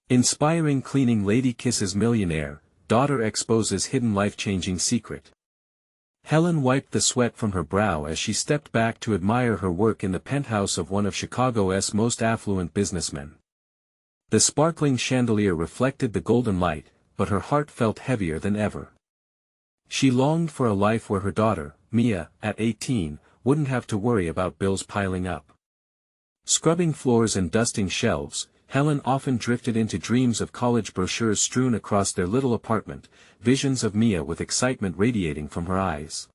Inspiring cleaning lady kisses millionaire, daughter exposes hidden life-changing secret. Helen wiped the sweat from her brow as she stepped back to admire her work in the penthouse of one of Chicago's most affluent businessmen. The sparkling chandelier reflected the golden light, but her heart felt heavier than ever. She longed for a life where her daughter, Mia, at 18, wouldn't have to worry about bills piling up. Scrubbing floors and dusting shelves, Helen often drifted into dreams of college brochures strewn across their little apartment, visions of Mia with excitement radiating from her eyes.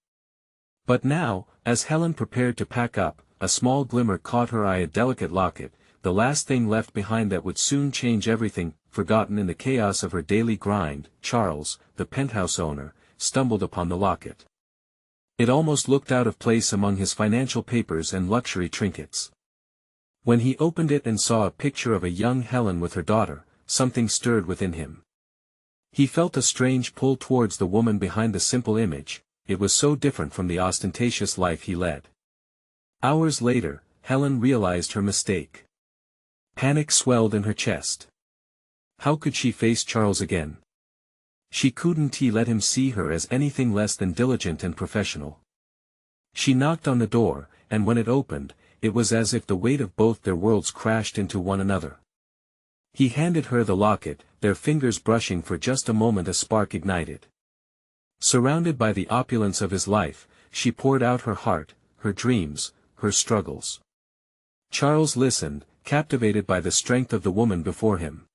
But now, as Helen prepared to pack up, a small glimmer caught her eye, a delicate locket, the last thing left behind that would soon change everything. Forgotten in the chaos of her daily grind, Charles, the penthouse owner, stumbled upon the locket. It almost looked out of place among his financial papers and luxury trinkets. When he opened it and saw a picture of a young Helen with her daughter, something stirred within him. He felt a strange pull towards the woman behind the simple image. It was so different from the ostentatious life he led. Hours later, Helen realized her mistake. Panic swelled in her chest. How could she face Charles again? She couldn't let him see her as anything less than diligent and professional. She knocked on the door, and when it opened, it was as if the weight of both their worlds crashed into one another. He handed her the locket, their fingers brushing for just a moment. A spark ignited. Surrounded by the opulence of his life, she poured out her heart, her dreams, her struggles. Charles listened, captivated by the strength of the woman before him.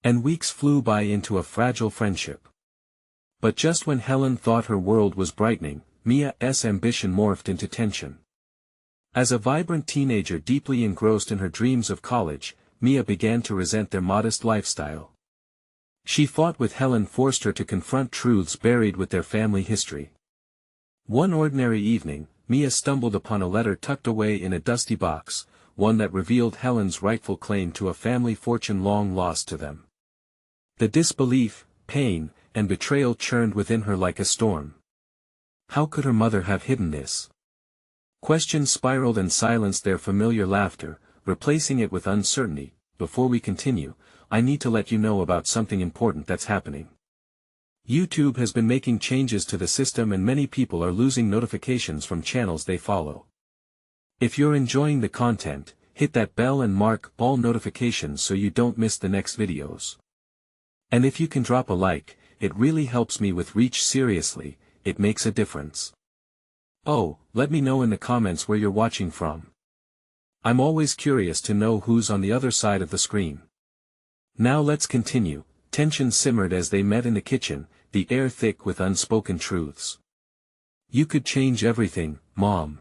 And weeks flew by into a fragile friendship. But just when Helen thought her world was brightening, Mia's ambition morphed into tension. As a vibrant teenager deeply engrossed in her dreams of college, Mia began to resent their modest lifestyle. She fought with Helen, forced her to confront truths buried with their family history. One ordinary evening, Mia stumbled upon a letter tucked away in a dusty box, one that revealed Helen's rightful claim to a family fortune long lost to them. The disbelief, pain, and betrayal churned within her like a storm. How could her mother have hidden this? Questions spiraled and silenced their familiar laughter, replacing it with uncertainty. Before we continue, I need to let you know about something important that's happening. YouTube has been making changes to the system and many people are losing notifications from channels they follow. If you're enjoying the content, hit that bell and mark all notifications so you don't miss the next videos. And if you can drop a like, it really helps me with reach. Seriously, it makes a difference. Oh, let me know in the comments where you're watching from. I'm always curious to know who's on the other side of the screen. Now let's continue. Tension simmered as they met in the kitchen, the air thick with unspoken truths. You could change everything, Mom.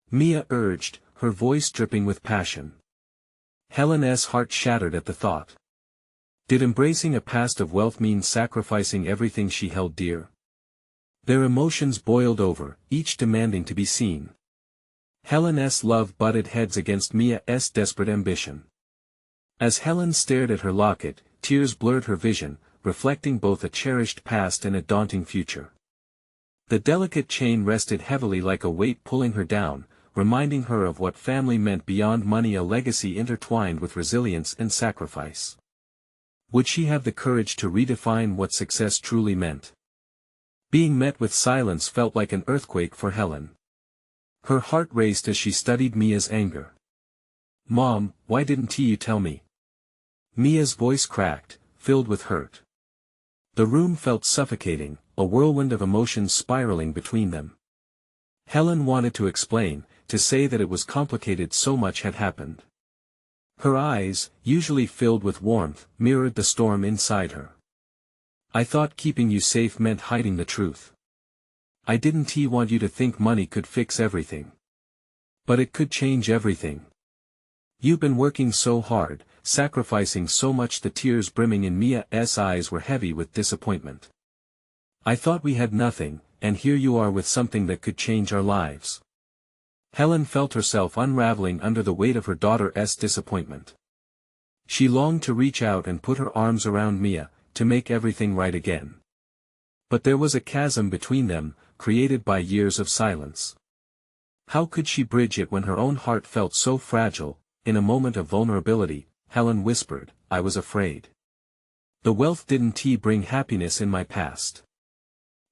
Mia urged, her voice dripping with passion. Helen's heart shattered at the thought. Did embracing a past of wealth mean sacrificing everything she held dear? Their emotions boiled over, each demanding to be seen. Helen's love butted heads against Mia's desperate ambition. As Helen stared at her locket, tears blurred her vision, reflecting both a cherished past and a daunting future. The delicate chain rested heavily like a weight pulling her down, reminding her of what family meant beyond money, a legacy intertwined with resilience and sacrifice. Would she have the courage to redefine what success truly meant? Being met with silence felt like an earthquake for Helen. Her heart raced as she studied Mia's anger. Mom, why didn't you tell me? Mia's voice cracked, filled with hurt. The room felt suffocating, a whirlwind of emotions spiraling between them. Helen wanted to explain, to say that it was complicated, so much had happened. Her eyes, usually filled with warmth, mirrored the storm inside her. I thought keeping you safe meant hiding the truth. I didn't want you to think money could fix everything. But it could change everything. You've been working so hard, sacrificing so much. The tears brimming in Mia's eyes were heavy with disappointment. I thought we had nothing, and here you are with something that could change our lives. Helen felt herself unraveling under the weight of her daughter's disappointment. She longed to reach out and put her arms around Mia, to make everything right again. But there was a chasm between them, created by years of silence. How could she bridge it when her own heart felt so fragile? In a moment of vulnerability, Helen whispered, I was afraid. The wealth didn't bring happiness in my past.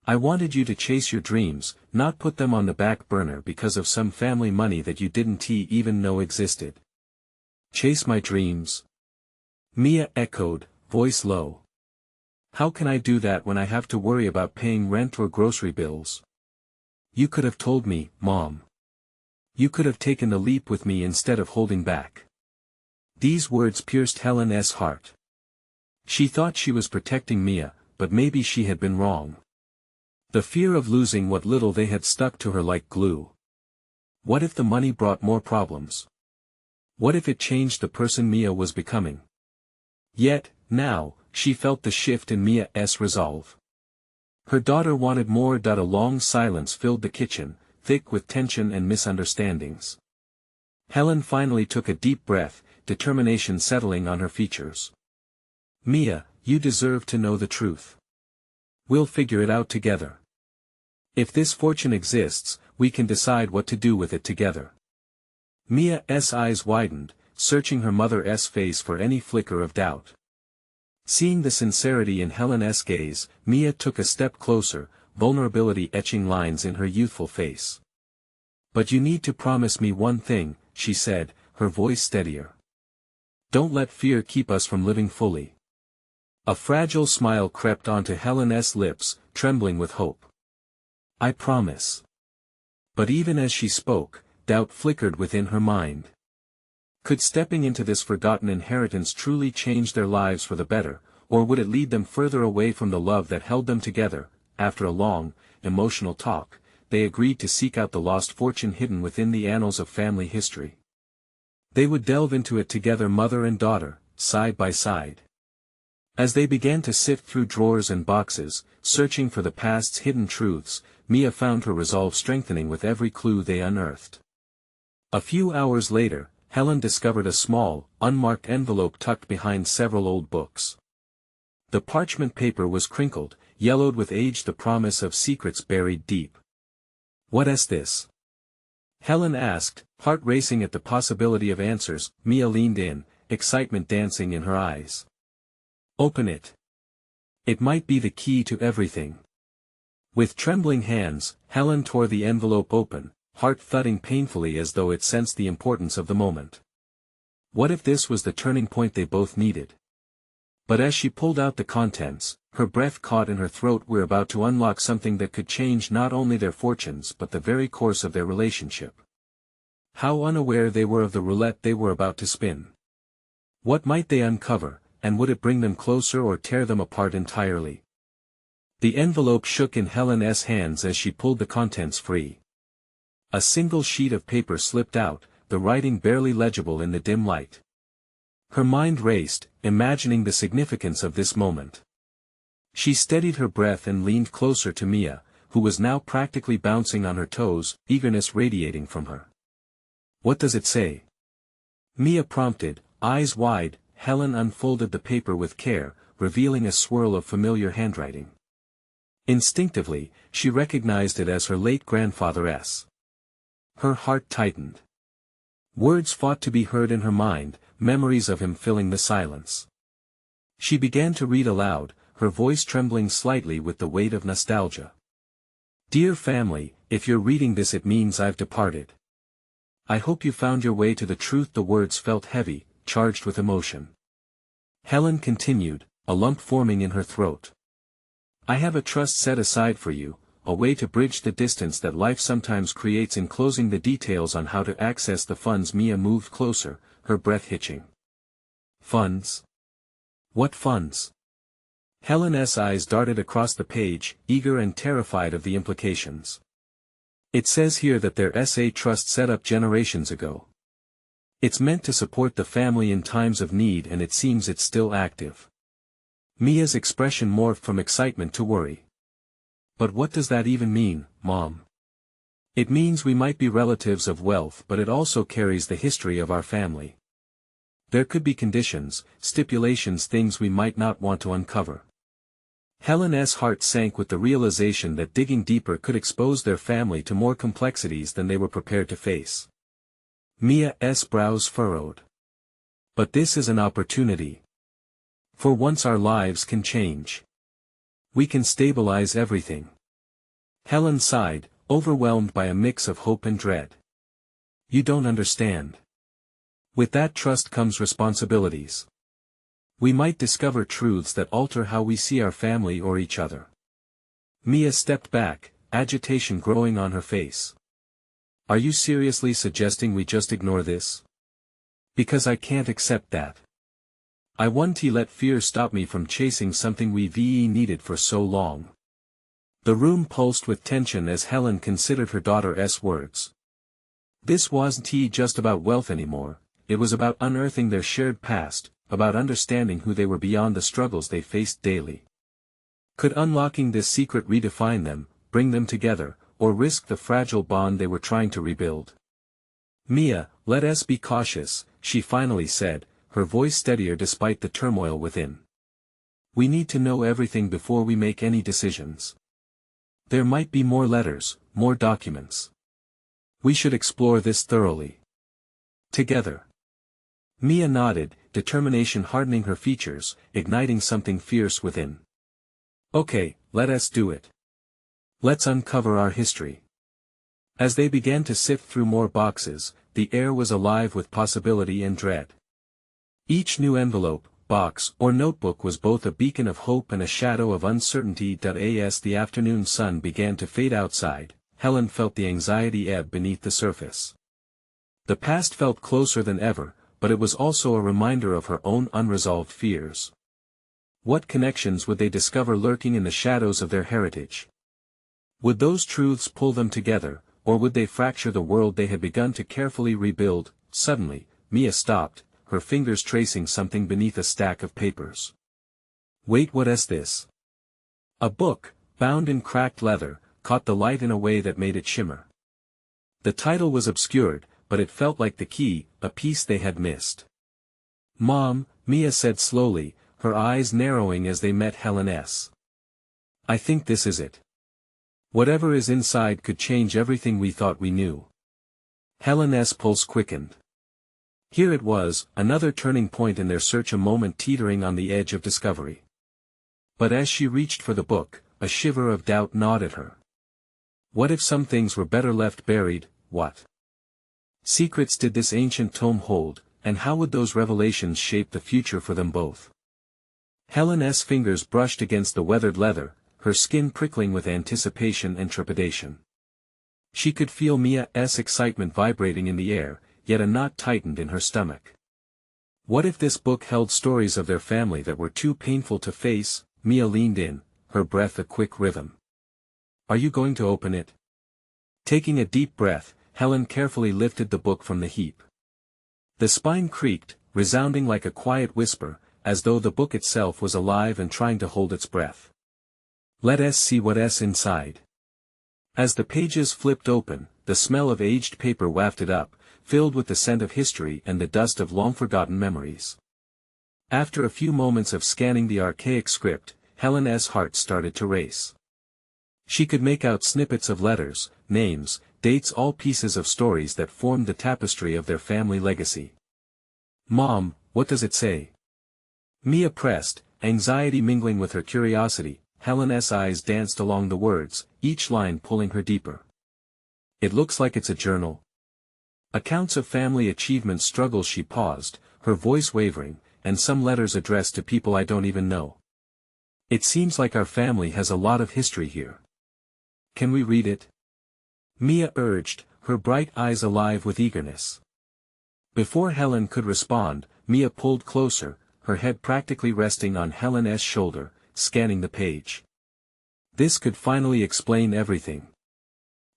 I wanted you to chase your dreams, not put them on the back burner because of some family money that you didn't even know existed. Chase my dreams? Mia echoed, voice low. How can I do that when I have to worry about paying rent or grocery bills? You could have told me, Mom. You could have taken the leap with me instead of holding back. These words pierced Helen's heart. She thought she was protecting Mia, but maybe she had been wrong. The fear of losing what little they had stuck to her like glue. What if the money brought more problems? What if it changed the person Mia was becoming? Yet, now, she felt the shift in Mia's resolve. Her daughter wanted more. A long silence filled the kitchen, thick with tension and misunderstandings. Helen finally took a deep breath, determination settling on her features. Mia, you deserve to know the truth. We'll figure it out together. If this fortune exists, we can decide what to do with it together. Mia's eyes widened, searching her mother's face for any flicker of doubt. Seeing the sincerity in Helen's gaze, Mia took a step closer, vulnerability etching lines in her youthful face. But you need to promise me one thing, she said, her voice steadier. Don't let fear keep us from living fully. A fragile smile crept onto Helen's lips, trembling with hope. I promise. But even as she spoke, doubt flickered within her mind. Could stepping into this forgotten inheritance truly change their lives for the better, or would it lead them further away from the love that held them together? After a long, emotional talk, they agreed to seek out the lost fortune hidden within the annals of family history. They would delve into it together, mother and daughter, side by side. As they began to sift through drawers and boxes, searching for the past's hidden truths, Mia found her resolve strengthening with every clue they unearthed. A few hours later, Helen discovered a small, unmarked envelope tucked behind several old books. The parchment paper was crinkled, yellowed with age, the promise of secrets buried deep. What is this? Helen asked, heart racing at the possibility of answers. Mia leaned in, excitement dancing in her eyes. Open it. It might be the key to everything. With trembling hands, Helen tore the envelope open, heart thudding painfully as though it sensed the importance of the moment. What if this was the turning point they both needed? But as she pulled out the contents, her breath caught in her throat. We're about to unlock something that could change not only their fortunes but the very course of their relationship. How unaware they were of the roulette they were about to spin. What might they uncover, and would it bring them closer or tear them apart entirely? The envelope shook in Helen's hands as she pulled the contents free. A single sheet of paper slipped out, the writing barely legible in the dim light. Her mind raced, imagining the significance of this moment. She steadied her breath and leaned closer to Mia, who was now practically bouncing on her toes, eagerness radiating from her. What does it say? Mia prompted, eyes wide. Helen unfolded the paper with care, revealing a swirl of familiar handwriting. Instinctively, she recognized it as her late grandfather's. Her heart tightened. Words fought to be heard in her mind, memories of him filling the silence. She began to read aloud, her voice trembling slightly with the weight of nostalgia. Dear family, if you're reading this, it means I've departed. I hope you found your way to the truth. The words felt heavy, charged with emotion. Helen continued, a lump forming in her throat. I have a trust set aside for you, a way to bridge the distance that life sometimes creates. In closing the details on how to access the funds. Mia moved closer, her breath hitching. Funds? What funds? Helen's eyes darted across the page, eager and terrified of the implications. It says here that their SA trust set up generations ago. It's meant to support the family in times of need, and it seems it's still active. Mia's expression morphed from excitement to worry. But what does that even mean, Mom? It means we might be relatives of wealth, but it also carries the history of our family. There could be conditions, stipulations, things we might not want to uncover. Helen's heart sank with the realization that digging deeper could expose their family to more complexities than they were prepared to face. Mia's brows furrowed. But this is an opportunity. For once our lives can change. We can stabilize everything. Helen sighed, overwhelmed by a mix of hope and dread. You don't understand. With that trust comes responsibilities. We might discover truths that alter how we see our family or each other. Mia stepped back, agitation growing on her face. Are you seriously suggesting we just ignore this? Because I can't accept that. I won't let fear stop me from chasing something we've needed for so long. The room pulsed with tension as Helen considered her daughter's words. This wasn't just about wealth anymore, it was about unearthing their shared past, about understanding who they were beyond the struggles they faced daily. Could unlocking this secret redefine them, bring them together, or risk the fragile bond they were trying to rebuild? Mia, let us be cautious, she finally said, her voice steadier despite the turmoil within. We need to know everything before we make any decisions. There might be more letters, more documents. We should explore this thoroughly. Together. Mia nodded, determination hardening her features, igniting something fierce within. Okay, let us do it. Let's uncover our history. As they began to sift through more boxes, the air was alive with possibility and dread. Each new envelope, box, or notebook was both a beacon of hope and a shadow of uncertainty. As the afternoon sun began to fade outside, Helen felt the anxiety ebb beneath the surface. The past felt closer than ever, but it was also a reminder of her own unresolved fears. What connections would they discover lurking in the shadows of their heritage? Would those truths pull them together, or would they fracture the world they had begun to carefully rebuild? Suddenly, Mia stopped, her fingers tracing something beneath a stack of papers. Wait, what is this? A book, bound in cracked leather, caught the light in a way that made it shimmer. The title was obscured, but it felt like the key, a piece they had missed. Mom, Mia said slowly, her eyes narrowing as they met Helen's. I think this is it. Whatever is inside could change everything we thought we knew. Helen's pulse quickened. Here it was, another turning point in their search, a moment teetering on the edge of discovery. But as she reached for the book, a shiver of doubt gnawed at her. What if some things were better left buried? What secrets did this ancient tome hold, and how would those revelations shape the future for them both? Helen's fingers brushed against the weathered leather, her skin prickling with anticipation and trepidation. She could feel Mia's excitement vibrating in the air, yet a knot tightened in her stomach. What if this book held stories of their family that were too painful to face? Mia leaned in, her breath a quick rhythm. Are you going to open it? Taking a deep breath, Helen carefully lifted the book from the heap. The spine creaked, resounding like a quiet whisper, as though the book itself was alive and trying to hold its breath. Let us see what's inside. As the pages flipped open, the smell of aged paper wafted up, filled with the scent of history and the dust of long-forgotten memories. After a few moments of scanning the archaic script, Helen's heart started to race. She could make out snippets of letters, names, dates, all pieces of stories that formed the tapestry of their family legacy. Mom, what does it say? Mia pressed, anxiety mingling with her curiosity. Helen's eyes danced along the words, each line pulling her deeper. It looks like it's a journal. Accounts of family achievements, struggles. She paused, her voice wavering, and some letters addressed to people I don't even know. It seems like our family has a lot of history here. Can we read it? Mia urged, her bright eyes alive with eagerness. Before Helen could respond, Mia pulled closer, her head practically resting on Helen's shoulder, scanning the page. This could finally explain everything.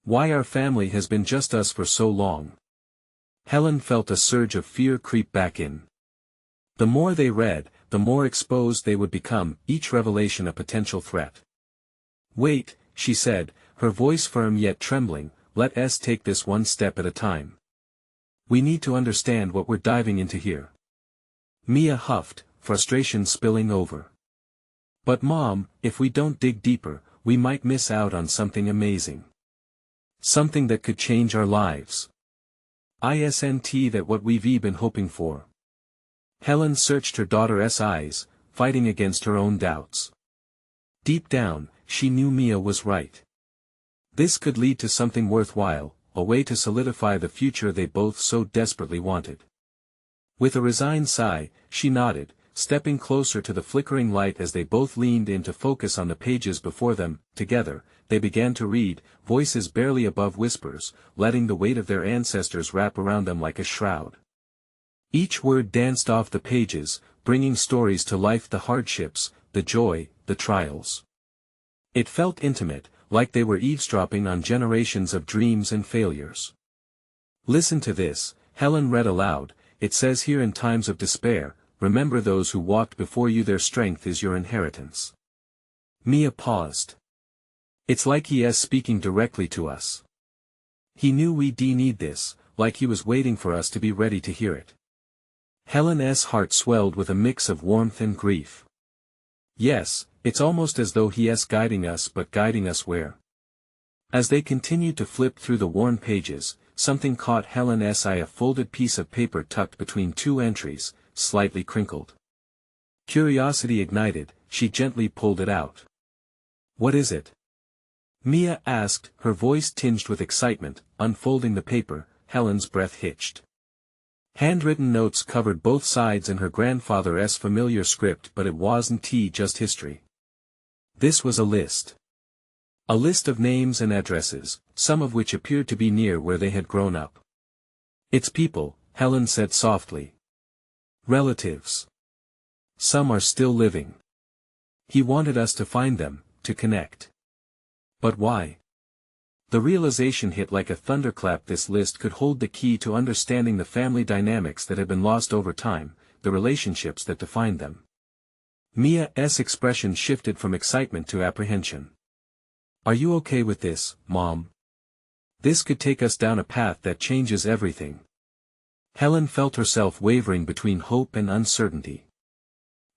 Why our family has been just us for so long. Helen felt a surge of fear creep back in. The more they read, the more exposed they would become, each revelation a potential threat. Wait, she said, her voice firm yet trembling, let us take this one step at a time. We need to understand what we're diving into here. Mia huffed, frustration spilling over. But Mom, if we don't dig deeper, we might miss out on something amazing. Something that could change our lives. Isn't that what we've been hoping for? Helen searched her daughter's eyes, fighting against her own doubts. Deep down, she knew Mia was right. This could lead to something worthwhile, a way to solidify the future they both so desperately wanted. With a resigned sigh, she nodded, stepping closer to the flickering light as they both leaned in to focus on the pages before them. Together, they began to read, voices barely above whispers, letting the weight of their ancestors wrap around them like a shroud. Each word danced off the pages, bringing stories to life, the hardships, the joy, the trials. It felt intimate, like they were eavesdropping on generations of dreams and failures. Listen to this, Helen read aloud. It says here, in times of despair, remember those who walked before you, their strength is your inheritance. Mia paused. It's like he is speaking directly to us. He knew we'd need this, like he was waiting for us to be ready to hear it. Helen's heart swelled with a mix of warmth and grief. Yes, it's almost as though he is guiding us, but guiding us where? As they continued to flip through the worn pages, something caught Helen's eye, a folded piece of paper tucked between two entries, slightly crinkled. Curiosity ignited, she gently pulled it out. What is it? Mia asked, her voice tinged with excitement. Unfolding the paper, Helen's breath hitched. Handwritten notes covered both sides in her grandfather's familiar script, but it wasn't just history. This was a list. A list of names and addresses, some of which appeared to be near where they had grown up. It's people, Helen said softly. Relatives. Some are still living. He wanted us to find them, to connect. But why? The realization hit like a thunderclap. This list could hold the key to understanding the family dynamics that had been lost over time, the relationships that defined them. Mia's expression shifted from excitement to apprehension. Are you okay with this, Mom? This could take us down a path that changes everything. Helen felt herself wavering between hope and uncertainty.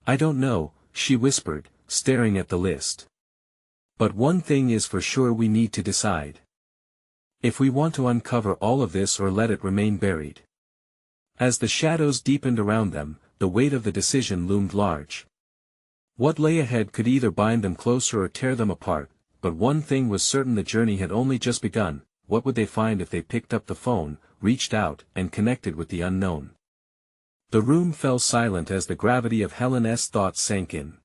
I don't know, she whispered, staring at the list. But one thing is for sure, we need to decide. If we want to uncover all of this or let it remain buried. As the shadows deepened around them, the weight of the decision loomed large. What lay ahead could either bind them closer or tear them apart, but one thing was certain: the journey had only just begun. What would they find if they picked up the phone, reached out, and connected with the unknown? The room fell silent as the gravity of Helen's thoughts sank in.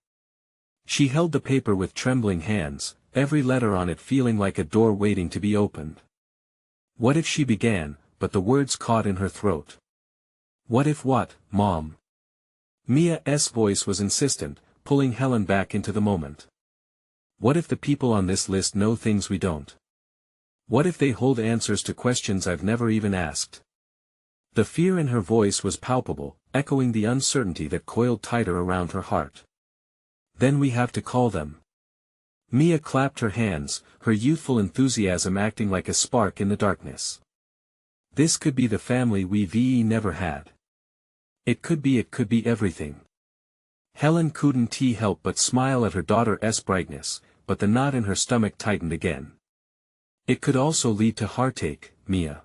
She held the paper with trembling hands, every letter on it feeling like a door waiting to be opened. What if she began, but the words caught in her throat. What if what, Mom? Mia's voice was insistent, pulling Helen back into the moment. What if the people on this list know things we don't? What if they hold answers to questions I've never even asked? The fear in her voice was palpable, echoing the uncertainty that coiled tighter around her heart. Then we have to call them. Mia clapped her hands, her youthful enthusiasm acting like a spark in the darkness. This could be the family we've never had. It could be everything. Helen couldn't help but smile at her daughter's brightness, but the knot in her stomach tightened again. It could also lead to heartache, Mia.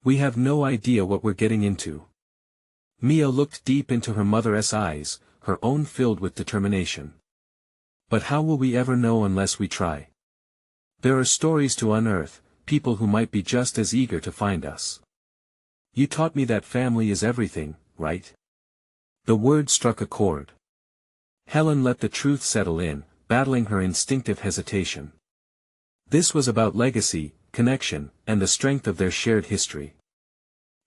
We have no idea what we're getting into. Mia looked deep into her mother's eyes, her own filled with determination. But how will we ever know unless we try? There are stories to unearth, people who might be just as eager to find us. You taught me that family is everything, right? The word struck a chord. Helen let the truth settle in, battling her instinctive hesitation. This was about legacy, connection, and the strength of their shared history.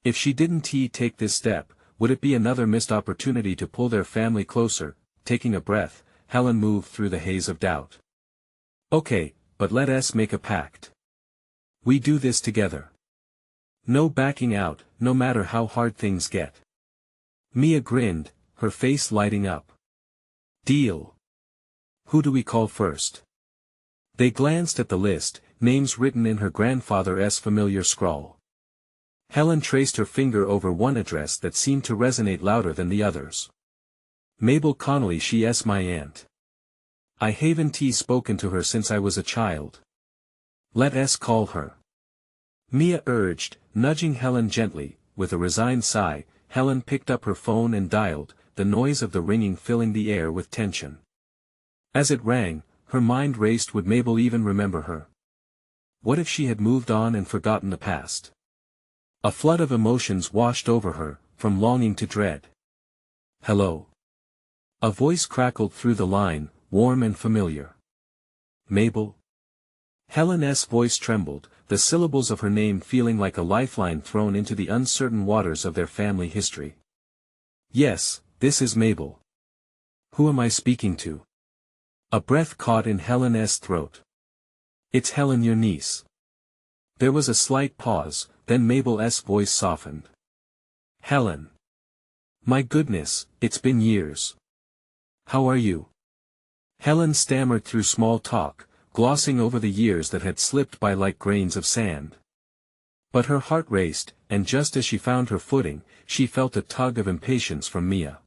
If she didn't take this step, would it be another missed opportunity to pull their family closer? Taking a breath, Helen moved through the haze of doubt. Okay, but let us make a pact. We do this together. No backing out, no matter how hard things get. Mia grinned, her face lighting up. Deal. Who do we call first? They glanced at the list, names written in her grandfather's familiar scrawl. Helen traced her finger over one address that seemed to resonate louder than the others. Mabel Connolly, she's my aunt. I haven't spoken to her since I was a child. Let us call her. Mia urged, nudging Helen gently. With a resigned sigh, Helen picked up her phone and dialed, the noise of the ringing filling the air with tension. As it rang, her mind raced. Would Mabel even remember her? What if she had moved on and forgotten the past? A flood of emotions washed over her, from longing to dread. "Hello." A voice crackled through the line, warm and familiar. "Mabel?" Helen's voice trembled, the syllables of her name feeling like a lifeline thrown into the uncertain waters of their family history. "Yes, this is Mabel. Who am I speaking to?" A breath caught in Helen's throat. "It's Helen, your niece." There was a slight pause, then Mabel's voice softened. "Helen. My goodness, it's been years. How are you?" Helen stammered through small talk, glossing over the years that had slipped by like grains of sand. But her heart raced, and just as she found her footing, she felt a tug of impatience from Mia.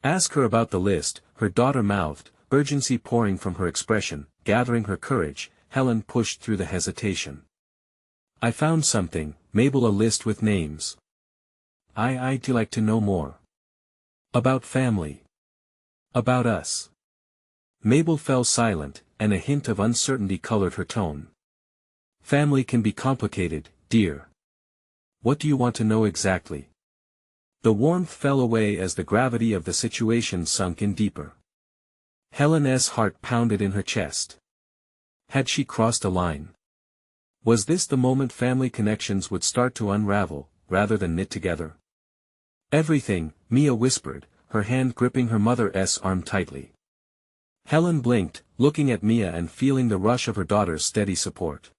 "Ask her about the list," her daughter mouthed, urgency pouring from her expression. Gathering her courage, Helen pushed through the hesitation. "I found something, Mabel, a list with names. I'd like to know more. About family. About us." Mabel fell silent, and a hint of uncertainty colored her tone. "Family can be complicated, dear. What do you want to know exactly?" The warmth fell away as the gravity of the situation sunk in deeper. Helen's heart pounded in her chest. Had she crossed a line? Was this the moment family connections would start to unravel, rather than knit together? "Everything," Mia whispered, her hand gripping her mother's arm tightly. Helen blinked, looking at Mia and feeling the rush of her daughter's steady support.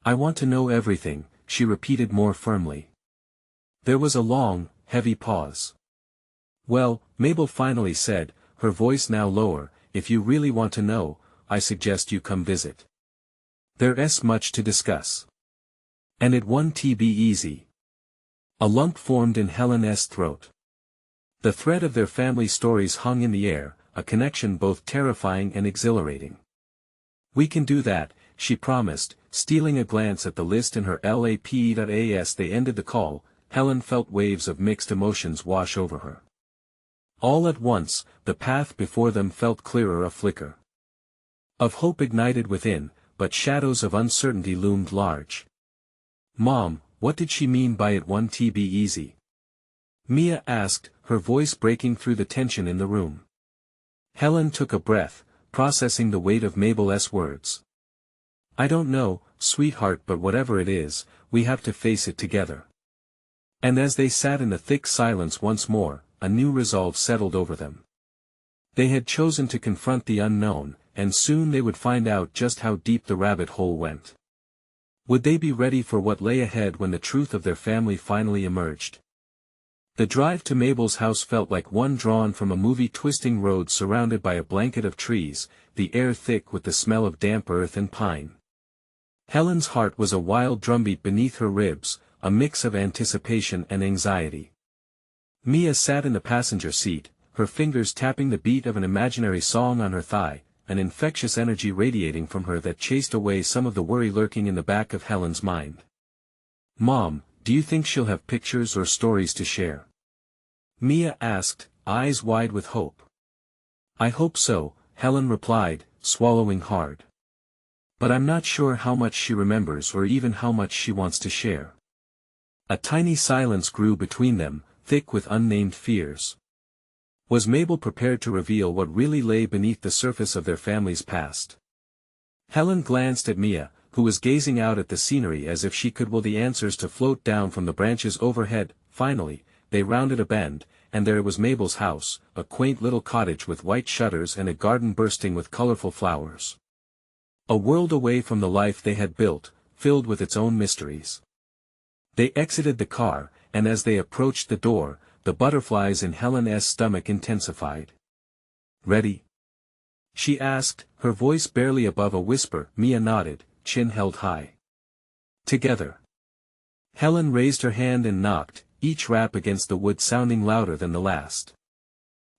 "I want to know everything," she repeated more firmly. There was a long, heavy pause. "Well," Mabel finally said, her voice now lower, "if you really want to know, I suggest you come visit. There's much to discuss. And it won't be easy." A lump formed in Helen's throat. The thread of their family stories hung in the air, a connection both terrifying and exhilarating. "We can do that," she promised, stealing a glance at the list in her lap. As they ended the call, Helen felt waves of mixed emotions wash over her. All at once, the path before them felt clearer. A flicker of hope ignited within, but shadows of uncertainty loomed large. "Mom, what did she mean by it won't be easy?" Mia asked, her voice breaking through the tension in the room. Helen took a breath, processing the weight of Mabel's words. "I don't know, sweetheart, but whatever it is, we have to face it together." And as they sat in the thick silence once more, a new resolve settled over them. They had chosen to confront the unknown, and soon they would find out just how deep the rabbit hole went. Would they be ready for what lay ahead when the truth of their family finally emerged? The drive to Mabel's house felt like one drawn from a movie, twisting roads surrounded by a blanket of trees, the air thick with the smell of damp earth and pine. Helen's heart was a wild drumbeat beneath her ribs, a mix of anticipation and anxiety. Mia sat in the passenger seat, her fingers tapping the beat of an imaginary song on her thigh, an infectious energy radiating from her that chased away some of the worry lurking in the back of Helen's mind. "Mom, do you think she'll have pictures or stories to share?" Mia asked, eyes wide with hope. "I hope so," Helen replied, swallowing hard. "But I'm not sure how much she remembers or even how much she wants to share." A tiny silence grew between them, thick with unnamed fears. Was Mabel prepared to reveal what really lay beneath the surface of their family's past? Helen glanced at Mia, who was gazing out at the scenery as if she could will the answers to float down from the branches overhead. Finally, they rounded a bend, and there was Mabel's house, a quaint little cottage with white shutters and a garden bursting with colorful flowers. A world away from the life they had built, filled with its own mysteries. They exited the car, and as they approached the door, the butterflies in Helen's stomach intensified. "Ready?" she asked, her voice barely above a whisper. Mia nodded, chin held high. "Together." Helen raised her hand and knocked, each rap against the wood sounding louder than the last.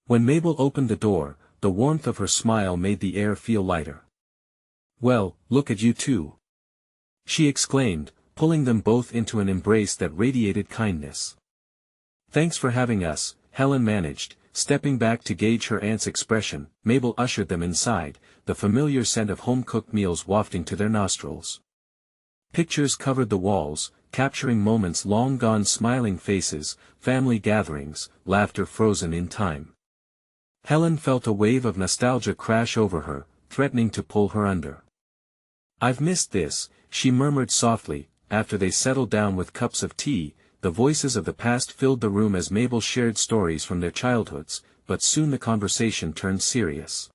When Mabel opened the door, the warmth of her smile made the air feel lighter. "Well, look at you two," she exclaimed, pulling them both into an embrace that radiated kindness. Thanks for having us, Helen managed, stepping back to gauge her aunt's expression. Mabel ushered them inside, the familiar scent of home-cooked meals wafting to their nostrils. Pictures covered the walls, capturing moments long gone, smiling faces, family gatherings, laughter frozen in time. Helen felt a wave of nostalgia crash over her, threatening to pull her under. "I've missed this," she murmured softly, after they settled down with cups of tea. The voices of the past filled the room as Mabel shared stories from their childhoods, but soon the conversation turned serious.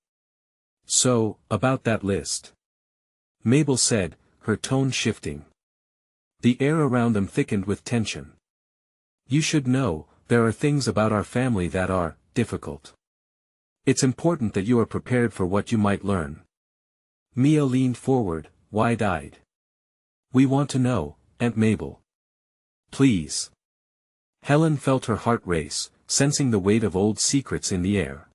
"So, about that list," Mabel said, her tone shifting. The air around them thickened with tension. "You should know, there are things about our family that are difficult. It's important that you are prepared for what you might learn." Mia leaned forward, wide-eyed. "We want to know, Aunt Mabel. Please." Helen felt her heart race, sensing the weight of old secrets in the air.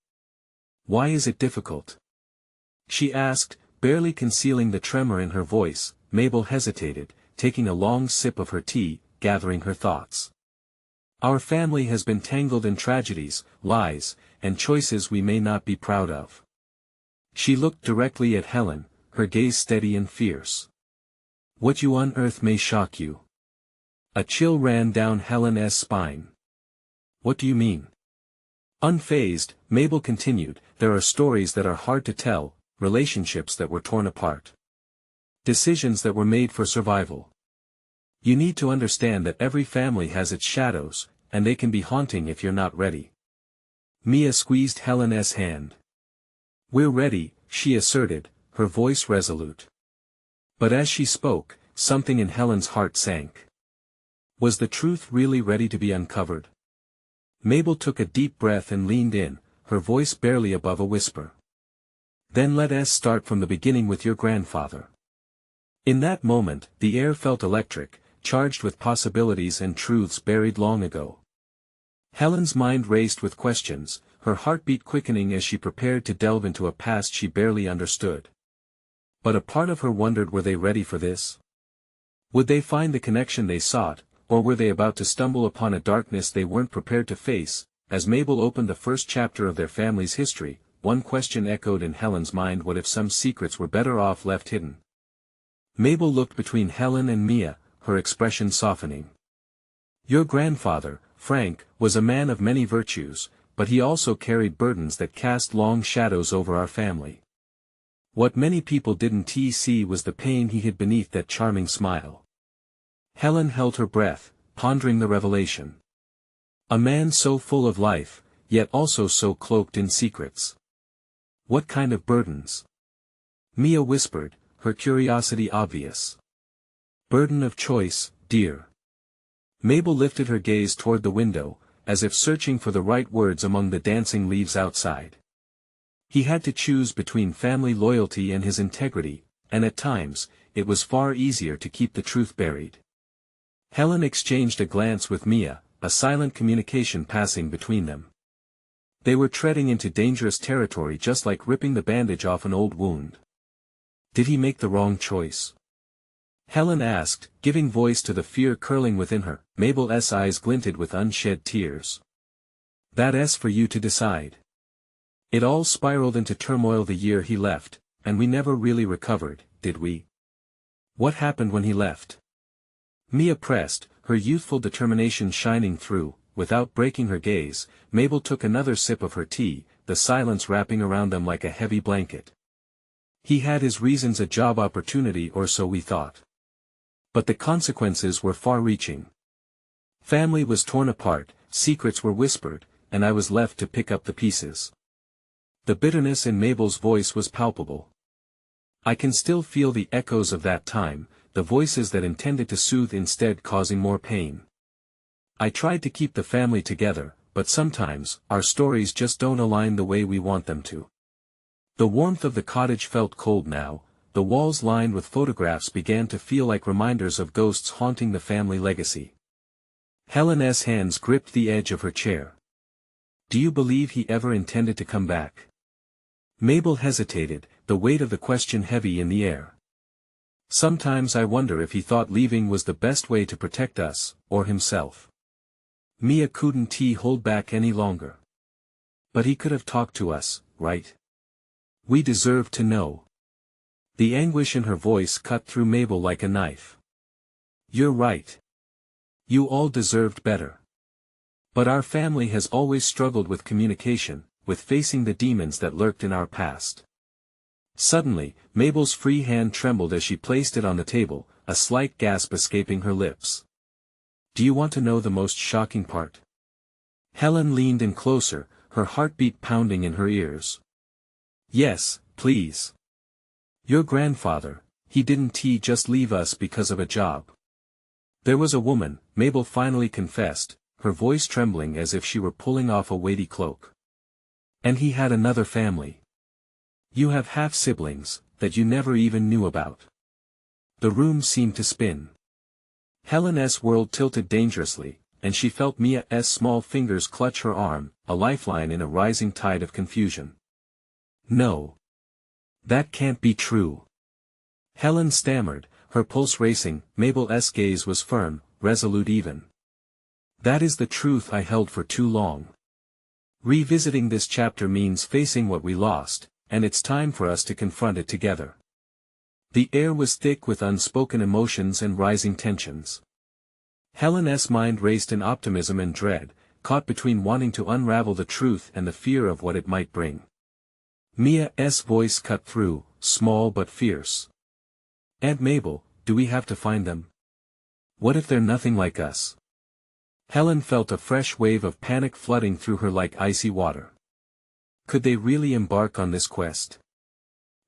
"Why is it difficult?" she asked, barely concealing the tremor in her voice. Mabel hesitated, taking a long sip of her tea, gathering her thoughts. "Our family has been tangled in tragedies, lies, and choices we may not be proud of." She looked directly at Helen, her gaze steady and fierce. "What you unearth may shock you." A chill ran down Helen's spine. "What do you mean?" Unfazed, Mabel continued, "There are stories that are hard to tell, relationships that were torn apart. Decisions that were made for survival. You need to understand that every family has its shadows, and they can be haunting if you're not ready." Mia squeezed Helen's hand. "We're ready," she asserted, her voice resolute. But as she spoke, something in Helen's heart sank. Was the truth really ready to be uncovered? Mabel took a deep breath and leaned in, her voice barely above a whisper. "Then let us start from the beginning with your grandfather." In that moment, the air felt electric, charged with possibilities and truths buried long ago. Helen's mind raced with questions, her heartbeat quickening as she prepared to delve into a past she barely understood. But a part of her wondered, were they ready for this? Would they find the connection they sought, or were they about to stumble upon a darkness they weren't prepared to face? As Mabel opened the first chapter of their family's history, one question echoed in Helen's mind: what if some secrets were better off left hidden? Mabel looked between Helen and Mia, her expression softening. "Your grandfather, Frank, was a man of many virtues, but he also carried burdens that cast long shadows over our family. What many people didn't see was the pain he hid beneath that charming smile." Helen held her breath, pondering the revelation. A man so full of life, yet also so cloaked in secrets. What kind of burdens? Mia whispered, her curiosity obvious. "Burden of choice, dear." Mabel lifted her gaze toward the window, as if searching for the right words among the dancing leaves outside. He had to choose between family loyalty and his integrity, and at times, it was far easier to keep the truth buried. Helen exchanged a glance with Mia, a silent communication passing between them. They were treading into dangerous territory, just like ripping the bandage off an old wound. Did he make the wrong choice? Helen asked, giving voice to the fear curling within her. Mabel's eyes glinted with unshed tears. "That's for you to decide. It all spiraled into turmoil the year he left, and we never really recovered, did we?" "What happened when he left?" Mia pressed, her youthful determination shining through. Without breaking her gaze, Mabel took another sip of her tea, the silence wrapping around them like a heavy blanket. "He had his reasons, a job opportunity or so we thought. But the consequences were far-reaching. Family was torn apart, secrets were whispered, and I was left to pick up the pieces." The bitterness in Mabel's voice was palpable. "I can still feel the echoes of that time, the voices that intended to soothe instead causing more pain. I tried to keep the family together, but sometimes, our stories just don't align the way we want them to." The warmth of the cottage felt cold now, the walls lined with photographs began to feel like reminders of ghosts haunting the family legacy. Helen's hands gripped the edge of her chair. "Do you believe he ever intended to come back?" Mabel hesitated, the weight of the question heavy in the air. "Sometimes I wonder if he thought leaving was the best way to protect us, or himself." Mia couldn't hold back any longer. But he could have talked to us, right? We deserve to know. The anguish in her voice cut through Mabel like a knife. You're right. You all deserved better. But our family has always struggled with communication, with facing the demons that lurked in our past. Suddenly, Mabel's free hand trembled as she placed it on the table, a slight gasp escaping her lips. Do you want to know the most shocking part? Helen leaned in closer, her heartbeat pounding in her ears. Yes, please. Your grandfather, he didn't just leave us because of a job. There was a woman, Mabel finally confessed, her voice trembling as if she were pulling off a weighty cloak. And he had another family. You have half-siblings, that you never even knew about. The room seemed to spin. Helen's world tilted dangerously, and she felt Mia's small fingers clutch her arm, a lifeline in a rising tide of confusion. No. That can't be true. Helen stammered, her pulse racing. Mabel's gaze was firm, resolute even. That is the truth I held for too long. Revisiting this chapter means facing what we lost, and it's time for us to confront it together. The air was thick with unspoken emotions and rising tensions. Helen's mind raced in optimism and dread, caught between wanting to unravel the truth and the fear of what it might bring. Mia's voice cut through, small but fierce. Aunt Mabel, do we have to find them? What if they're nothing like us? Helen felt a fresh wave of panic flooding through her like icy water. Could they really embark on this quest?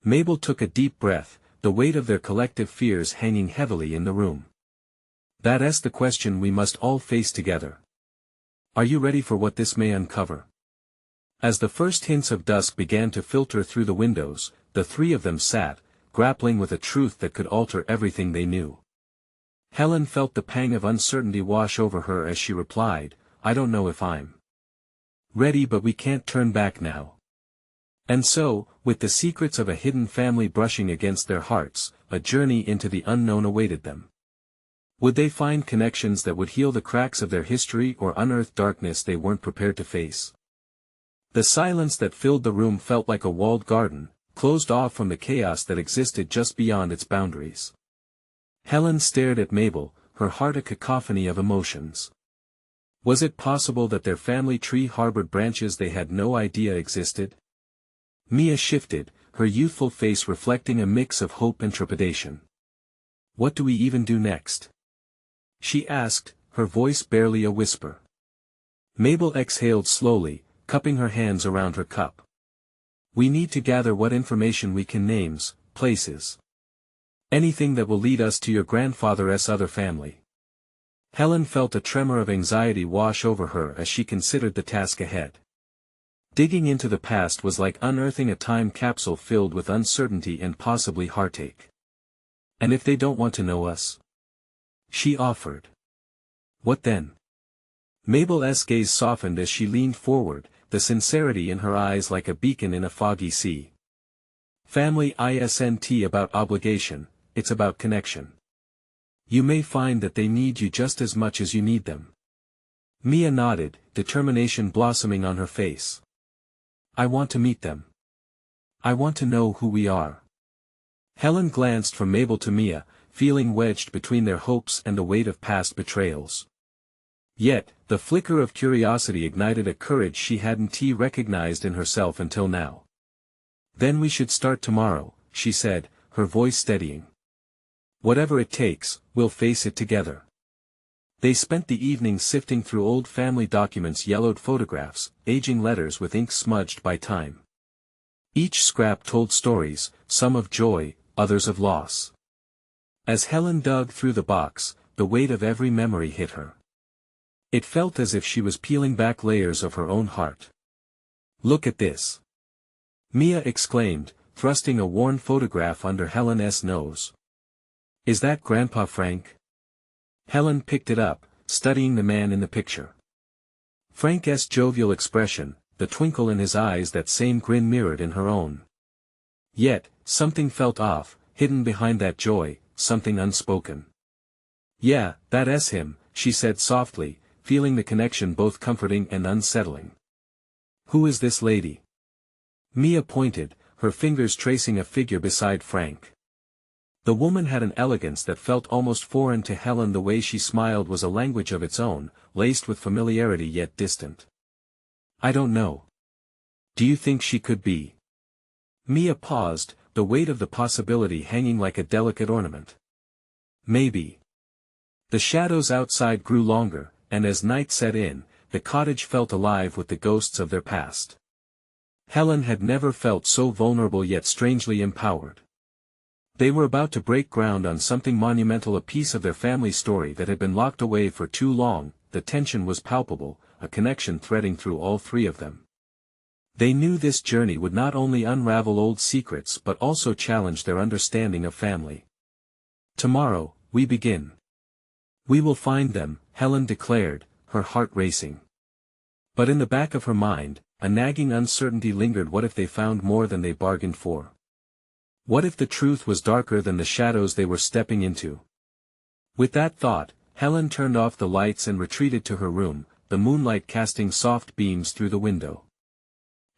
Mabel took a deep breath, the weight of their collective fears hanging heavily in the room. That's the question we must all face together. Are you ready for what this may uncover? As the first hints of dusk began to filter through the windows, the three of them sat, grappling with a truth that could alter everything they knew. Helen felt the pang of uncertainty wash over her as she replied, I don't know if I'm ready, but we can't turn back now. And so, with the secrets of a hidden family brushing against their hearts, a journey into the unknown awaited them. Would they find connections that would heal the cracks of their history or unearth darkness they weren't prepared to face? The silence that filled the room felt like a walled garden, closed off from the chaos that existed just beyond its boundaries. Helen stared at Mabel, her heart a cacophony of emotions. Was it possible that their family tree harbored branches they had no idea existed? Mia shifted, her youthful face reflecting a mix of hope and trepidation. What do we even do next? She asked, her voice barely a whisper. Mabel exhaled slowly, cupping her hands around her cup. We need to gather what information we can, names, places. Anything that will lead us to your grandfather's other family. Helen felt a tremor of anxiety wash over her as she considered the task ahead. Digging into the past was like unearthing a time capsule filled with uncertainty and possibly heartache. And if they don't want to know us? She offered. What then? Mabel's gaze softened as she leaned forward, the sincerity in her eyes like a beacon in a foggy sea. Family isn't about obligation, it's about connection. You may find that they need you just as much as you need them. Mia nodded, determination blossoming on her face. I want to meet them. I want to know who we are. Helen glanced from Mabel to Mia, feeling wedged between their hopes and the weight of past betrayals. Yet, the flicker of curiosity ignited a courage she hadn't recognized in herself until now. Then we should start tomorrow, she said, her voice steadying. Whatever it takes, we'll face it together. They spent the evening sifting through old family documents, yellowed photographs, aging letters with ink smudged by time. Each scrap told stories, some of joy, others of loss. As Helen dug through the box, the weight of every memory hit her. It felt as if she was peeling back layers of her own heart. Look at this. Mia exclaimed, thrusting a worn photograph under Helen's nose. Is that Grandpa Frank? Helen picked it up, studying the man in the picture. Frank's jovial expression, the twinkle in his eyes, that same grin mirrored in her own. Yet, something felt off, hidden behind that joy, something unspoken. Yeah, that's him, she said softly, feeling the connection both comforting and unsettling. "Who is this lady?" Mia pointed, her fingers tracing a figure beside Frank. The woman had an elegance that felt almost foreign to Helen. The way she smiled was a language of its own, laced with familiarity yet distant. "I don't know. Do you think she could be?" Mia paused, the weight of the possibility hanging like a delicate ornament. "Maybe." The shadows outside grew longer, and as night set in, the cottage felt alive with the ghosts of their past. Helen had never felt so vulnerable yet strangely empowered. They were about to break ground on something monumental, a piece of their family story that had been locked away for too long. The tension was palpable, a connection threading through all three of them. They knew this journey would not only unravel old secrets but also challenge their understanding of family. "Tomorrow, we begin. We will find them," Helen declared, her heart racing. But in the back of her mind, a nagging uncertainty lingered. What if they found more than they bargained for? What if the truth was darker than the shadows they were stepping into? With that thought, Helen turned off the lights and retreated to her room, the moonlight casting soft beams through the window.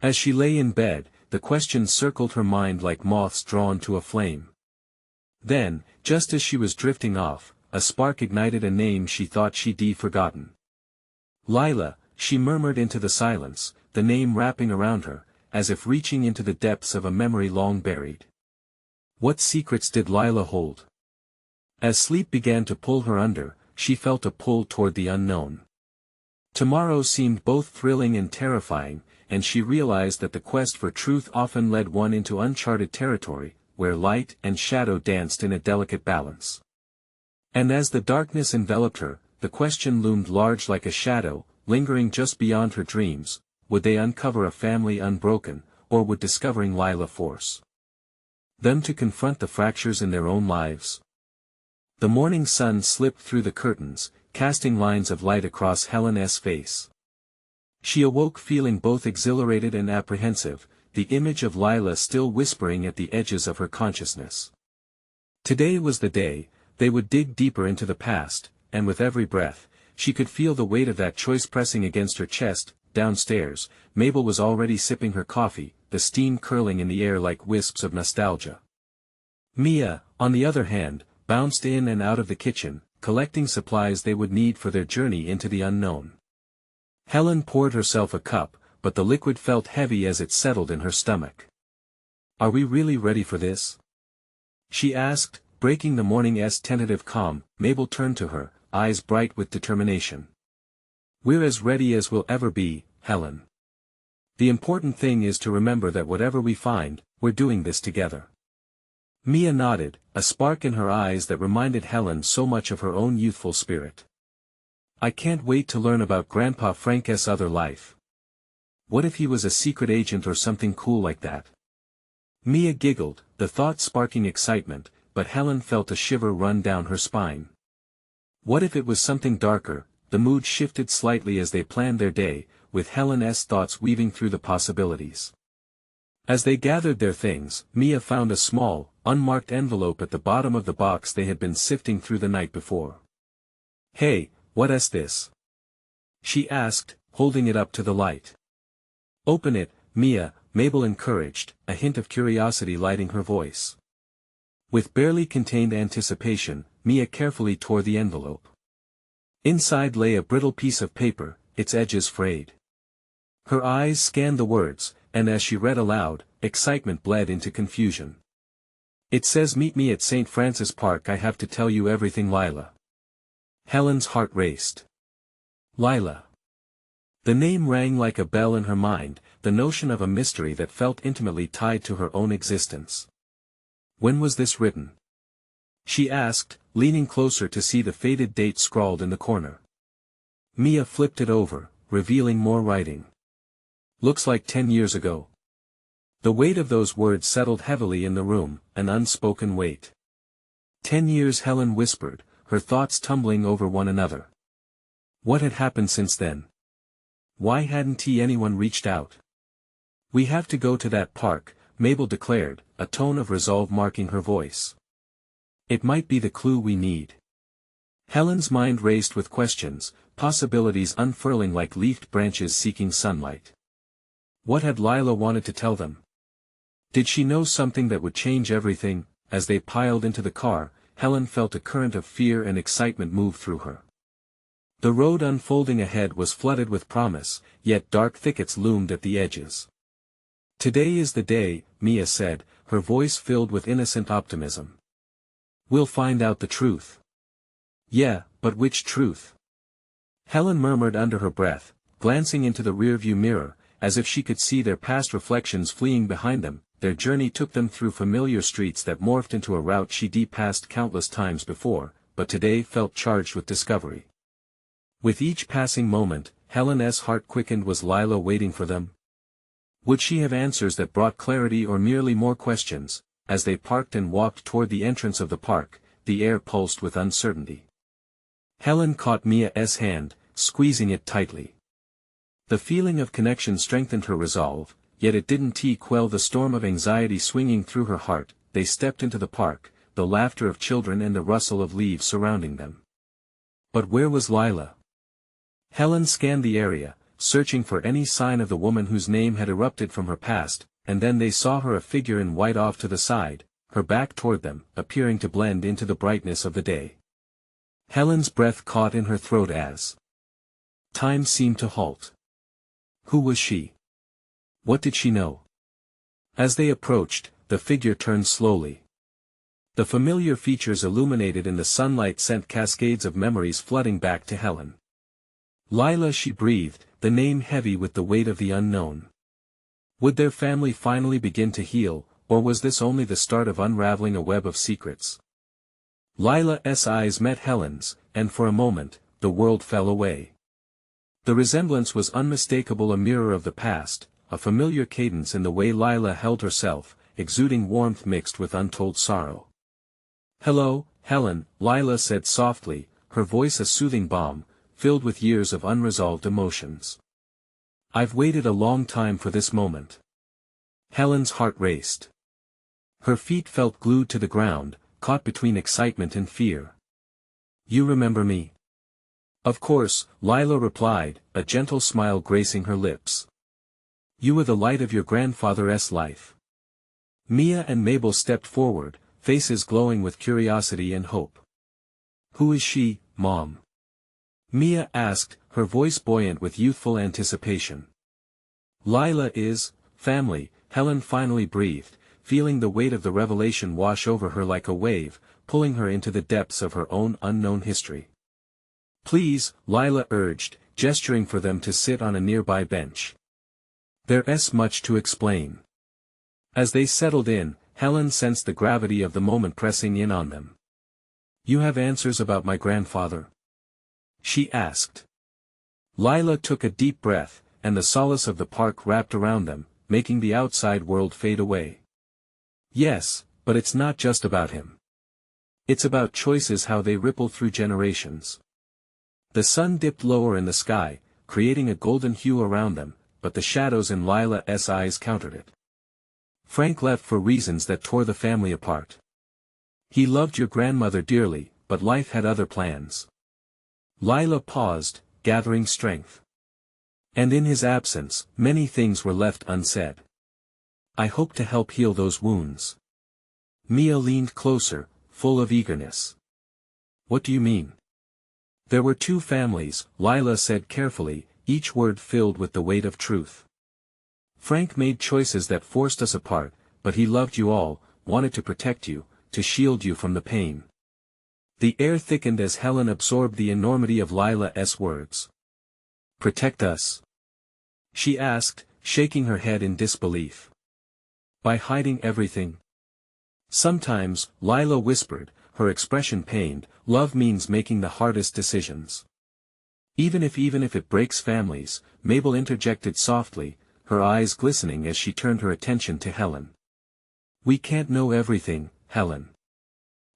As she lay in bed, the questions circled her mind like moths drawn to a flame. Then, just as she was drifting off, a spark ignited a name she thought she'd forgotten. "Lila," she murmured into the silence, the name wrapping around her, as if reaching into the depths of a memory long buried. What secrets did Lila hold? As sleep began to pull her under, she felt a pull toward the unknown. Tomorrow seemed both thrilling and terrifying, and she realized that the quest for truth often led one into uncharted territory, where light and shadow danced in a delicate balance. And as the darkness enveloped her, the question loomed large like a shadow, lingering just beyond her dreams: would they uncover a family unbroken, or would discovering Lila force them to confront the fractures in their own lives? The morning sun slipped through the curtains, casting lines of light across Helen's face. She awoke feeling both exhilarated and apprehensive, the image of Lila still whispering at the edges of her consciousness. Today was the day. They would dig deeper into the past, and with every breath, she could feel the weight of that choice pressing against her chest. Downstairs, Mabel was already sipping her coffee, the steam curling in the air like wisps of nostalgia. Mia, on the other hand, bounced in and out of the kitchen, collecting supplies they would need for their journey into the unknown. Helen poured herself a cup, but the liquid felt heavy as it settled in her stomach. "Are we really ready for this?" she asked, breaking the morning's tentative calm. Mabel turned to her, eyes bright with determination. "We're as ready as we'll ever be, Helen. The important thing is to remember that whatever we find, we're doing this together." Mia nodded, a spark in her eyes that reminded Helen so much of her own youthful spirit. "I can't wait to learn about Grandpa Frank's other life. What if he was a secret agent or something cool like that?" Mia giggled, the thought sparking excitement, but Helen felt a shiver run down her spine. What if it was something darker? The mood shifted slightly as they planned their day, with Helen's thoughts weaving through the possibilities. As they gathered their things, Mia found a small, unmarked envelope at the bottom of the box they had been sifting through the night before. "Hey, what's this?" she asked, holding it up to the light. "Open it, Mia," Mabel encouraged, a hint of curiosity lighting her voice. With barely contained anticipation, Mia carefully tore the envelope. Inside lay a brittle piece of paper, its edges frayed. Her eyes scanned the words, and as she read aloud, excitement bled into confusion. "It says meet me at St. Francis Park. I have to tell you everything, Lila." Helen's heart raced. Lila. The name rang like a bell in her mind, the notion of a mystery that felt intimately tied to her own existence. "When was this written?" she asked, leaning closer to see the faded date scrawled in the corner. Mia flipped it over, revealing more writing. "Looks like 10 years ago." The weight of those words settled heavily in the room, an unspoken weight. 10 years, Helen whispered, her thoughts tumbling over one another. What had happened since then? Why hadn't anyone reached out? "We have to go to that park," Mabel declared, a tone of resolve marking her voice. "It might be the clue we need." Helen's mind raced with questions, possibilities unfurling like leafed branches seeking sunlight. What had Lila wanted to tell them? Did she know something that would change everything? As they piled into the car, Helen felt a current of fear and excitement move through her. The road unfolding ahead was flooded with promise, yet dark thickets loomed at the edges. "Today is the day," Mia said, her voice filled with innocent optimism. "We'll find out the truth." "Yeah, but which truth?" Helen murmured under her breath, glancing into the rearview mirror, as if she could see their past reflections fleeing behind them. Their journey took them through familiar streets that morphed into a route she'd passed countless times before, but today felt charged with discovery. With each passing moment, Helen's heart quickened. Was Lila waiting for them? Would she have answers that brought clarity or merely more questions? As they parked and walked toward the entrance of the park, the air pulsed with uncertainty. Helen caught Mia's hand, squeezing it tightly. The feeling of connection strengthened her resolve, yet it didn't quell the storm of anxiety swinging through her heart. They stepped into the park, the laughter of children and the rustle of leaves surrounding them. But where was Lila? Helen scanned the area, searching for any sign of the woman whose name had erupted from her past, and then they saw her, a figure in white off to the side, her back toward them, appearing to blend into the brightness of the day. Helen's breath caught in her throat as time seemed to halt. Who was she? What did she know? As they approached, the figure turned slowly. The familiar features illuminated in the sunlight sent cascades of memories flooding back to Helen. Lila, she breathed, the name heavy with the weight of the unknown. Would their family finally begin to heal, or was this only the start of unraveling a web of secrets? Lila's eyes met Helen's, and for a moment, the world fell away. The resemblance was unmistakable, a mirror of the past, a familiar cadence in the way Lila held herself, exuding warmth mixed with untold sorrow. "Hello, Helen," Lila said softly, her voice a soothing balm, filled with years of unresolved emotions. "I've waited a long time for this moment." Helen's heart raced. Her feet felt glued to the ground, caught between excitement and fear. "You remember me?" "Of course," Lila replied, a gentle smile gracing her lips. "You were the light of your grandfather's life." Mia and Mabel stepped forward, faces glowing with curiosity and hope. "Who is she, Mom?" Mia asked, her voice buoyant with youthful anticipation. "Lila is family," Helen finally breathed, feeling the weight of the revelation wash over her like a wave, pulling her into the depths of her own unknown history. "Please," Lila urged, gesturing for them to sit on a nearby bench. "There's much to explain." As they settled in, Helen sensed the gravity of the moment pressing in on them. "You have answers about my grandfather?" she asked. Lila took a deep breath, and the solace of the park wrapped around them, making the outside world fade away. "Yes, but it's not just about him. It's about choices, how they ripple through generations." The sun dipped lower in the sky, creating a golden hue around them, but the shadows in Lila's eyes countered it. "Frank left for reasons that tore the family apart. He loved your grandmother dearly, but life had other plans." Lila paused, gathering strength. "And in his absence, many things were left unsaid. I hope to help heal those wounds." Mia leaned closer, full of eagerness. "What do you mean?" "There were two families," Lila said carefully, each word filled with the weight of truth. "Frank made choices that forced us apart, but he loved you all, wanted to protect you, to shield you from the pain." The air thickened as Helen absorbed the enormity of Lila's words. "Protect us?" she asked, shaking her head in disbelief. "By hiding everything?" "Sometimes," Lila whispered, her expression pained, "love means making the hardest decisions. Even if it breaks families," Mabel interjected softly, her eyes glistening as she turned her attention to Helen. "We can't know everything, Helen.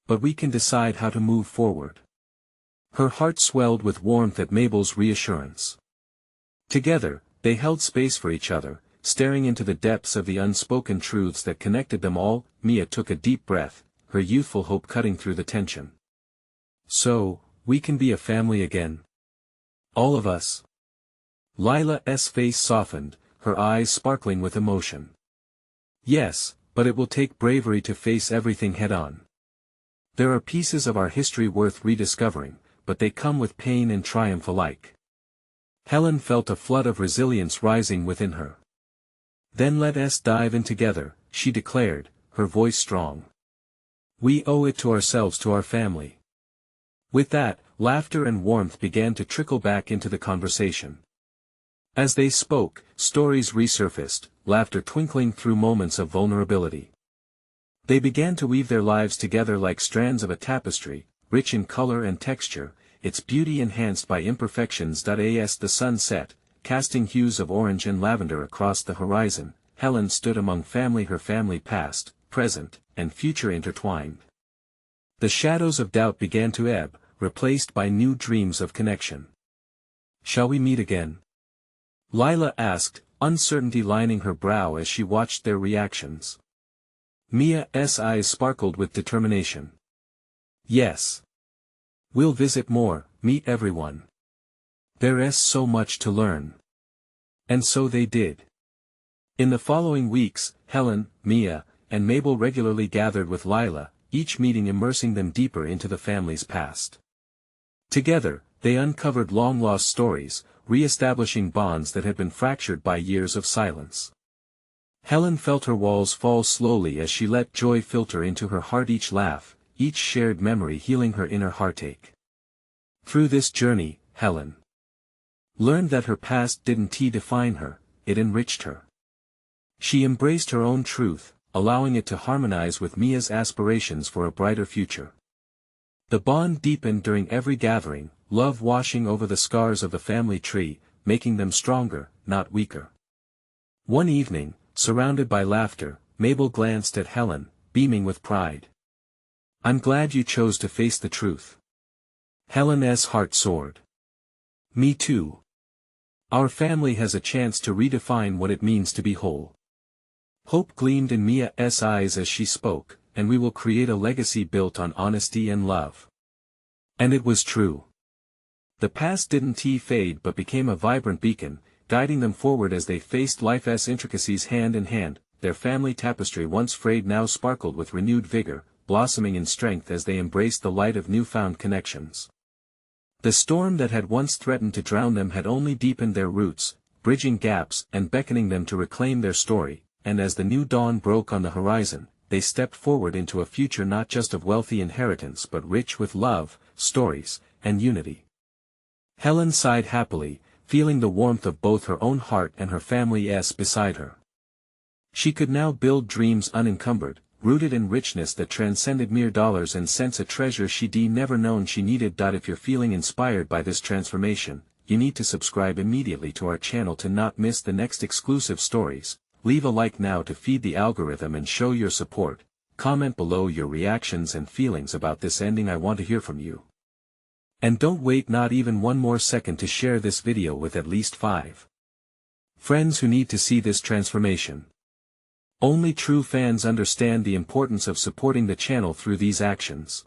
But we can decide how to move forward." Her heart swelled with warmth at Mabel's reassurance. Together, they held space for each other, staring into the depths of the unspoken truths that connected them all. Mia took a deep breath, her youthful hope cutting through the tension. "So, we can be a family again?" All of us. Lila's face softened, her eyes sparkling with emotion. Yes, but it will take bravery to face everything head-on. There are pieces of our history worth rediscovering, but they come with pain and triumph alike. Helen felt a flood of resilience rising within her. Then let us dive in together, she declared, her voice strong. We owe it to ourselves, to our family. With that, laughter and warmth began to trickle back into the conversation. As they spoke, stories resurfaced, laughter twinkling through moments of vulnerability. They began to weave their lives together like strands of a tapestry, rich in color and texture, its beauty enhanced by imperfections. As the sun set, casting hues of orange and lavender across the horizon, Helen stood among family, her family past, present, and future intertwined. The shadows of doubt began to ebb, replaced by new dreams of connection. Shall we meet again? Lila asked, uncertainty lining her brow as she watched their reactions. Mia's eyes sparkled with determination. Yes. We'll visit more, meet everyone. There's so much to learn. And so they did. In the following weeks, Helen, Mia, and Mabel regularly gathered with Lila, each meeting immersing them deeper into the family's past. Together, they uncovered long-lost stories, re-establishing bonds that had been fractured by years of silence. Helen felt her walls fall slowly as she let joy filter into her heart, each laugh, each shared memory healing her inner heartache. Through this journey, Helen learned that her past didn't define her, it enriched her. She embraced her own truth, allowing it to harmonize with Mia's aspirations for a brighter future. The bond deepened during every gathering, love washing over the scars of the family tree, making them stronger, not weaker. One evening, surrounded by laughter, Mabel glanced at Helen, beaming with pride. I'm glad you chose to face the truth. Helen's heart soared. Me too. Our family has a chance to redefine what it means to be whole. Hope gleamed in Mia's eyes as she spoke, and we will create a legacy built on honesty and love. And it was true. The past didn't fade but became a vibrant beacon, guiding them forward as they faced life's intricacies hand in hand. Their family tapestry, once frayed, now sparkled with renewed vigor, blossoming in strength as they embraced the light of newfound connections. The storm that had once threatened to drown them had only deepened their roots, bridging gaps and beckoning them to reclaim their story, and as the new dawn broke on the horizon, they stepped forward into a future not just of wealthy inheritance but rich with love, stories, and unity. Helen sighed happily, feeling the warmth of both her own heart and her family's beside her. She could now build dreams unencumbered, rooted in richness that transcended mere dollars and cents, a treasure she'd never known she needed. If you're feeling inspired by this transformation, you need to subscribe immediately to our channel to not miss the next exclusive stories. Leave a like now to feed the algorithm and show your support. Comment below your reactions and feelings about this ending. I want to hear from you. And don't wait not even one more second to share this video with at least 5 friends who need to see this transformation. Only true fans understand the importance of supporting the channel through these actions.